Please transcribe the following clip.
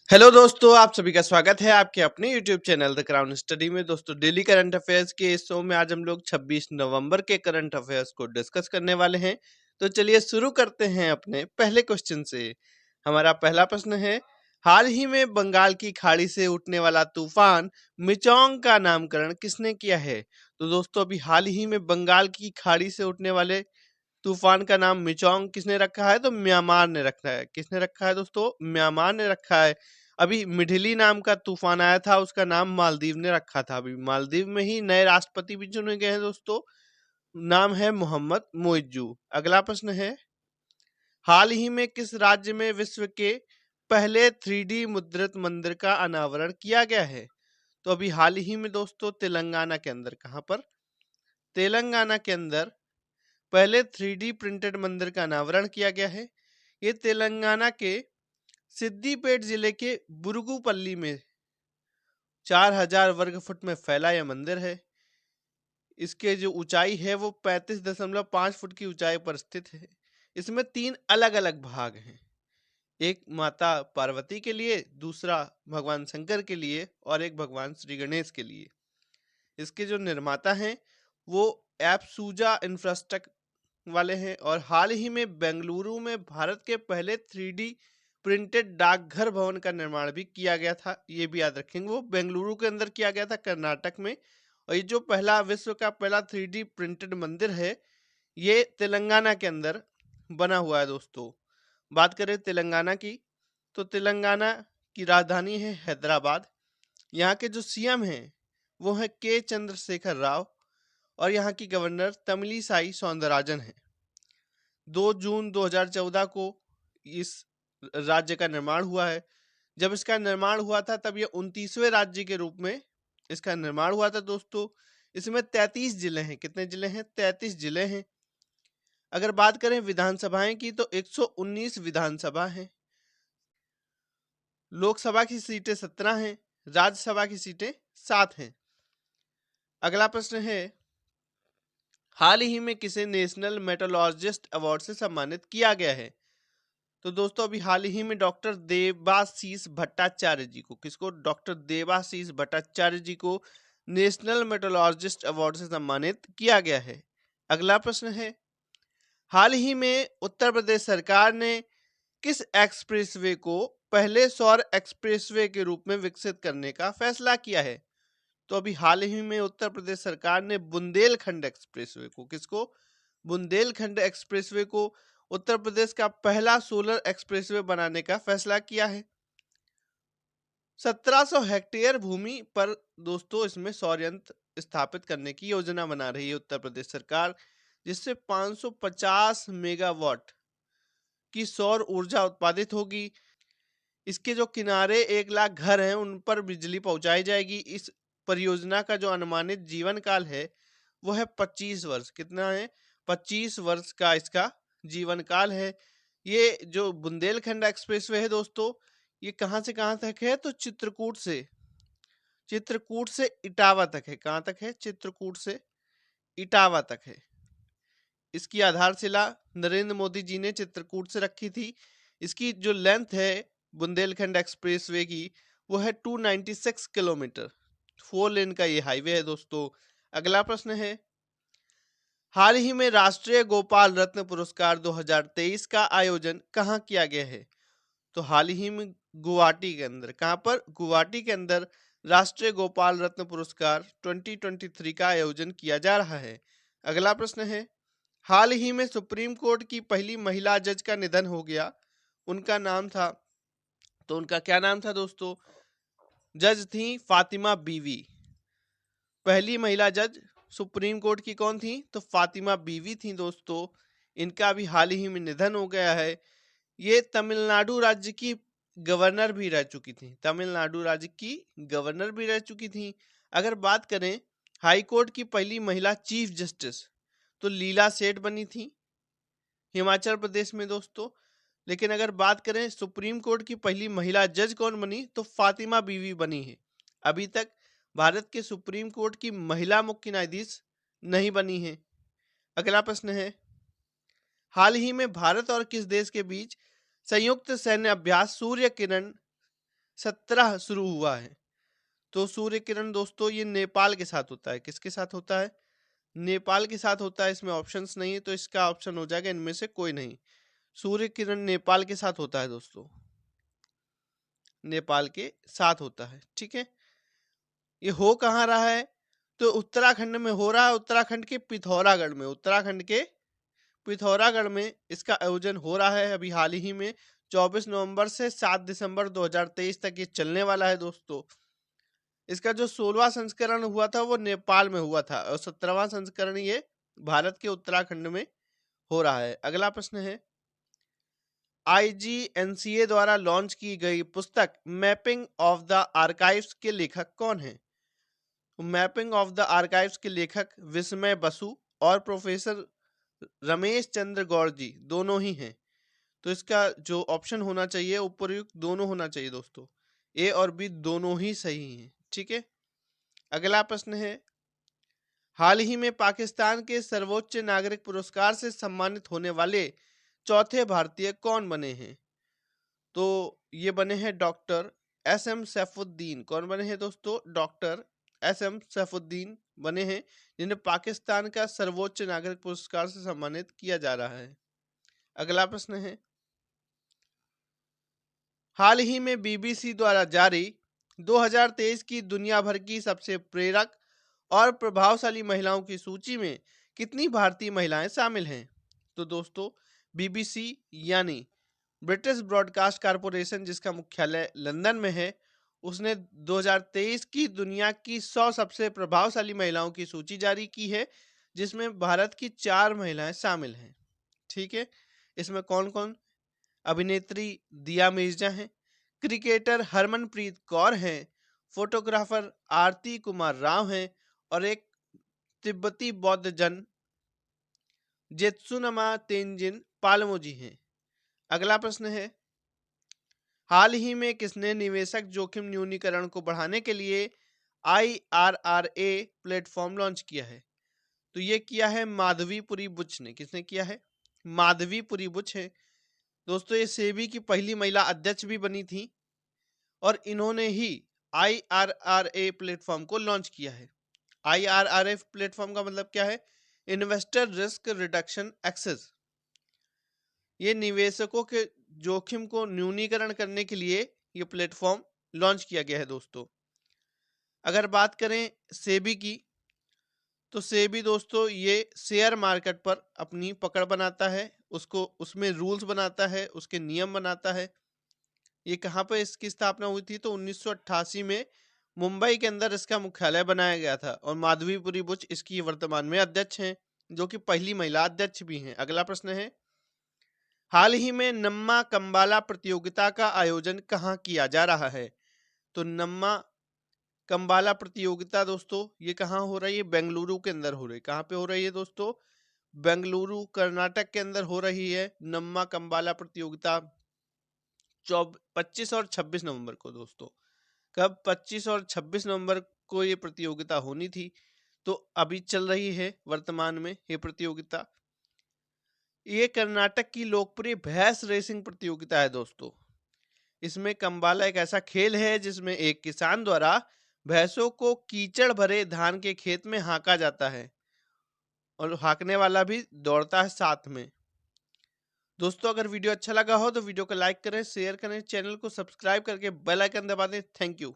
Hello दोस्तों, आप सभी का स्वागत है आपके अपने YouTube channel the crown study में। दोस्तों, डेली करंट अफेयर्स के इस शो में आज हम लोग 26 नवंबर के करंट अफेयर्स को डिस्कस करने वाले हैं। तो चलिए शुरू करते हैं अपने पहले क्वेश्चन से। हमारा पहला प्रश्न है, हाल ही में बंगाल की खाड़ी से उठने वाला तूफान मिचोंग का नामकरण किसने किया है? तो दोस्तों, अभी हाल ही में बंगाल की खाड़ी से उठने वाले तूफान का नाम मिचोंग किसने रखा है? तो म्यांमार ने रखा है। किसने रखा है दोस्तों? म्यांमार ने रखा है। अभी मिडली नाम का तूफान आया था, उसका नाम मालदीव ने रखा था। अभी मालदीव में ही नए राष्ट्रपति भी चुने गए हैं दोस्तों, नाम है मोहम्मद मोइज्जू। अगला प्रश्न है, हाल ही में किस राज्य में विश्व के पहले 3D मुद्रित मंदिर का अनावरण किया गया है? तो अभी हाल ही में दोस्तों तेलंगाना के अंदर, कहां पर? तेलंगाना के अंदर पहले 3D प्रिंटेड मंदिर का अनावरण किया गया है। ये तेलंगाना के सिद्दीपेट जिले के बुरुगुपल्ली में 4000 वर्ग फुट में फैला यह मंदिर है। इसके जो ऊंचाई है वो 35.5 फुट की ऊंचाई पर स्थित है। इसमें 3 अलग अलग भाग हैं, एक माता पार्वती के लिए, दूसरा भगवान शंकर के लिए और एक भगवान श्री गणेश के लिए। इसके जो निर्माता हैं वो एप्सूजा इंफ्रास्ट्रक्चर वाले हैं। और हाल ही में बेंगलुरु में भारत के पहले 3D प्रिंटेड डाकघर भवन का निर्माण भी किया गया था। ये भी याद रखेंगे, वो बेंगलुरु के अंदर किया गया था, कर्नाटक में। और ये जो पहला विश्व का पहला 3D प्रिंटेड मंदिर है, ये तेलंगाना के अंदर बना हुआ है दोस्तों। बात करें तेलंगाना की, तो तेलंगाना की राजधानी है हैदराबाद। यहाँ के जो सीएम हैं वो है के चंद्रशेखर राव और यहाँ की गवर्नर तमिलिसाई सौंदरराजन है। 2 जून 2014 को इस राज्य का निर्माण हुआ है। जब इसका निर्माण हुआ था तब ये 29वें राज्य के रूप में इसका निर्माण हुआ था दोस्तों। इसमें 33 जिले हैं। कितने जिले हैं? 33 जिले हैं। अगर बात करें विधानसभाएं की तो 119 विधानसभा हैं। लोकसभा की सीटें 17 हैं, राज्यसभा की सीटें 7 हैं। अगला प्रश्न है, हाल ही में किसे नेशनल मेटोलॉजिस्ट अवार्ड से सम्मानित किया गया है? तो दोस्तों, अभी हाल ही में डॉक्टर देबाशीष भट्टाचार्य जी को, किसको? डॉक्टर देबाशीष भट्टाचार्य जी को नेशनल मेटोलॉजिस्ट अवार्ड से सम्मानित किया गया है। अगला प्रश्न है, हाल ही में उत्तर प्रदेश सरकार ने किस एक्सप्रेसवे को पहले सौर एक्सप्रेसवे के रूप में विकसित करने का फैसला किया है? तो अभी हाल ही में उत्तर प्रदेश सरकार ने बुंदेलखंड एक्सप्रेसवे को, किसको? बुंदेलखंड एक्सप्रेसवे को उत्तर प्रदेश का पहला सोलर एक्सप्रेसवे बनाने का फैसला किया है। 1700 हेक्टेयर भूमि पर दोस्तों इसमें सौर यंत्र स्थापित करने की योजना बना रही है उत्तर प्रदेश सरकार, जिससे 550 मेगावाट की सौर ऊर्जा उत्पादित होगी। इसके जो किनारे 1 लाख घर हैं उन पर बिजली पहुंचाई जाएगी। इस परियोजना का जो अनुमानित जीवन काल है वो है 25 वर्ष। कितना है? 25 वर्ष का इसका जीवन काल है। ये जो बुंदेलखंड एक्सप्रेसवे है दोस्तों, ये कहाँ से कहाँ तक है? तो चित्रकूट से इटावा तक है। कहाँ तक है? चित्रकूट से इटावा तक है। इसकी आधारशिला नरेंद्र मोदी जी ने चित्रकूट से रखी थी। इसकी जो लेंथ है बुंदेलखंड एक्सप्रेसवे की वो है 296 किलोमीटर। 4 लेन का ये हाईवे है दोस्तों। अगला प्रश्न है, हाल ही में राष्ट्रीय गोपाल रत्न पुरस्कार 2023 का आयोजन कहाँ किया गया है? तो हाल ही में गुवाहाटी के अंदर। कहाँ पर? गुवाहाटी के अंदर राष्ट्रीय गोपाल रत्न पुरस्कार 2023 का आयोजन किया जा रहा है। अगला प्रश्न है, हाल ही में सुप्रीम कोर्ट की पहली महिला जज का निधन हो गया। उनका नाम था, तो उनका क्या नाम था दोस्तों? जज थी फातिमा बीवी। पहली महिला जज सुप्रीम कोर्ट की कौन थी? तो फातिमा बीवी थी दोस्तों। इनका भी हाल ही में निधन हो गया है। ये तमिलनाडु राज्य की गवर्नर भी रह चुकी थी। तमिलनाडु राज्य की गवर्नर भी रह चुकी थी। अगर बात करें हाई कोर्ट की पहली महिला चीफ जस्टिस, तो लीला सेठ बनी थी हिमाचल प्रदेश में दोस्तों। लेकिन अगर बात करें सुप्रीम कोर्ट की पहली महिला जज कौन बनी, तो फातिमा बीवी बनी है। अभी तक भारत के सुप्रीम कोर्ट की महिला मुख्य न्यायाधीश नहीं बनी है। अगला प्रश्न है, हाल ही में भारत और किस देश के बीच संयुक्त सैन्य अभ्यास सूर्य किरण 17 शुरू हुआ है। तो सूर्य किरण दोस्तों ये नेपाल के साथ होता है। किसके साथ होता है? नेपाल के साथ होता है। इसमें ऑप्शंस नहीं है, तो इसका ऑप्शन हो जाएगा इनमें से कोई नहीं। सूर्य किरण नेपाल के साथ होता है दोस्तों, नेपाल के साथ होता है। ठीक है, ये हो कहाँ रहा है? तो उत्तराखंड में हो रहा है, उत्तराखंड के पिथौरागढ़ में। उत्तराखंड के पिथौरागढ़ में इसका आयोजन हो रहा है अभी हाल ही में। 24 नवंबर से 7 दिसंबर 2023 तक ये चलने वाला है दोस्तों। इसका जो 16वां संस्करण हुआ था वो नेपाल में हुआ था, और 17वां संस्करण ये भारत के उत्तराखंड में हो रहा है। अगला प्रश्न है, IGNCA द्वारा लॉन्च की गई पुस्तक मैपिंग ऑफ द आर्काइव्स के लेखक कौन है? मैपिंग ऑफ द आर्काइव्स के लेखक विस्मय बसु और प्रोफेसर रमेश चंद्र गौड़ जी दोनों ही हैं। तो इसका जो ऑप्शन होना चाहिए उपयुक्त दोनों होना चाहिए दोस्तों, ए और बी दोनों ही सही हैं। ठीक है, अगला प्रश्न है, हाल ही में पाकिस्तान के सर्वोच्च नागरिक पुरस्कार से सम्मानित होने वाले चौथे भारतीय कौन बने हैं? तो ये बने हैं डॉक्टर SM सैफुद्दीन। कौन बने हैं दोस्तों? डॉक्टर SM सैफुद्दीन बने हैं, जिन्हें पाकिस्तान का सर्वोच्च नागरिक पुरस्कार से सम्मानित किया जा रहा है। अगला प्रश्न है, हाल ही में BBC द्वारा जारी 2023 की दुनिया भर की सबसे प्रेरक और प्रभावशाली महिलाओं की सूची में कितनी भारतीय महिलाएं शामिल हैं? तो दोस्तों BBC यानी ब्रिटिश ब्रॉडकास्ट कारपोरेशन, जिसका मुख्यालय लंदन में है, उसने 2023 की दुनिया की 100 सबसे प्रभावशाली महिलाओं की सूची जारी की है, जिसमें भारत की 4 महिलाएं शामिल हैं। ठीक है, इसमें कौन कौन? अभिनेत्री दिया मिर्जा हैं, क्रिकेटर हरमनप्रीत कौर हैं, फोटोग्राफर आरती कुमार राव हैं, और एक तिब्बती बौद्ध जन जेत्सुनमा तेंजिन पालमो जी हैं। अगला प्रश्न है, हाल ही में किसने निवेशक जोखिम न्यूनीकरण को बढ़ाने के लिए IRRA प्लेटफॉर्म लॉन्च किया है? तो ये किया है माधवीपुरी बुच ने। किसने किया है? माधवीपुरी बुच है दोस्तों। ये सेबी की पहली महिला अध्यक्ष भी बनी थी, और इन्होंने ही IRRA प्लेटफॉर्म को लॉन्च किया है। IRRA प्लेटफॉर्म का मतलब क्या है? Investor risk reduction access. ये निवेशकों के जोखिम को न्यूनीकरण करने के लिए ये प्लेटफॉर्म लॉन्च किया गया है दोस्तों। अगर बात करें सेबी की, तो सेबी दोस्तों ये शेयर मार्केट पर अपनी पकड़ बनाता है, उसको उसमें रूल्स बनाता है, उसके नियम बनाता है। ये कहाँ पर इसकी स्थापना हुई थी? तो 1988 में मुंबई के अंदर इसका मुख्यालय बनाया गया था, और माधवीपुरी बुच इसकी वर्तमान में अध्यक्ष हैं, जो कि पहली महिला अध्यक्ष भी हैं। अगला प्रश्न है, हाल ही में नम्मा कंबाला प्रतियोगिता का आयोजन कहाँ किया जा रहा है? तो नम्मा कंबाला प्रतियोगिता दोस्तों ये कहाँ हो रही है? बेंगलुरु के अंदर हो रही है। कहाँ पे हो रही है दोस्तों? बेंगलुरु कर्नाटक के अंदर हो रही है नम्मा कंबाला प्रतियोगिता 25 और 26 नवंबर को दोस्तों। कब? 25 और 26 नवंबर को ये प्रतियोगिता होनी थी, तो अभी चल रही है वर्तमान में ये प्रतियोगिता। ये कर्नाटक की लोकप्रिय भैंस रेसिंग प्रतियोगिता है दोस्तों। इसमें कंबाला एक ऐसा खेल है जिसमें एक किसान द्वारा भैंसों को कीचड़ भरे धान के खेत में हाँका जाता है, और हाँकने वाला भी दौड़ता है साथ में। दोस्तों अगर वीडियो अच्छा लगा हो तो वीडियो को लाइक करें, शेयर करें, चैनल को सब्सक्राइब करके बेल आइकन दबा दें। Thank you.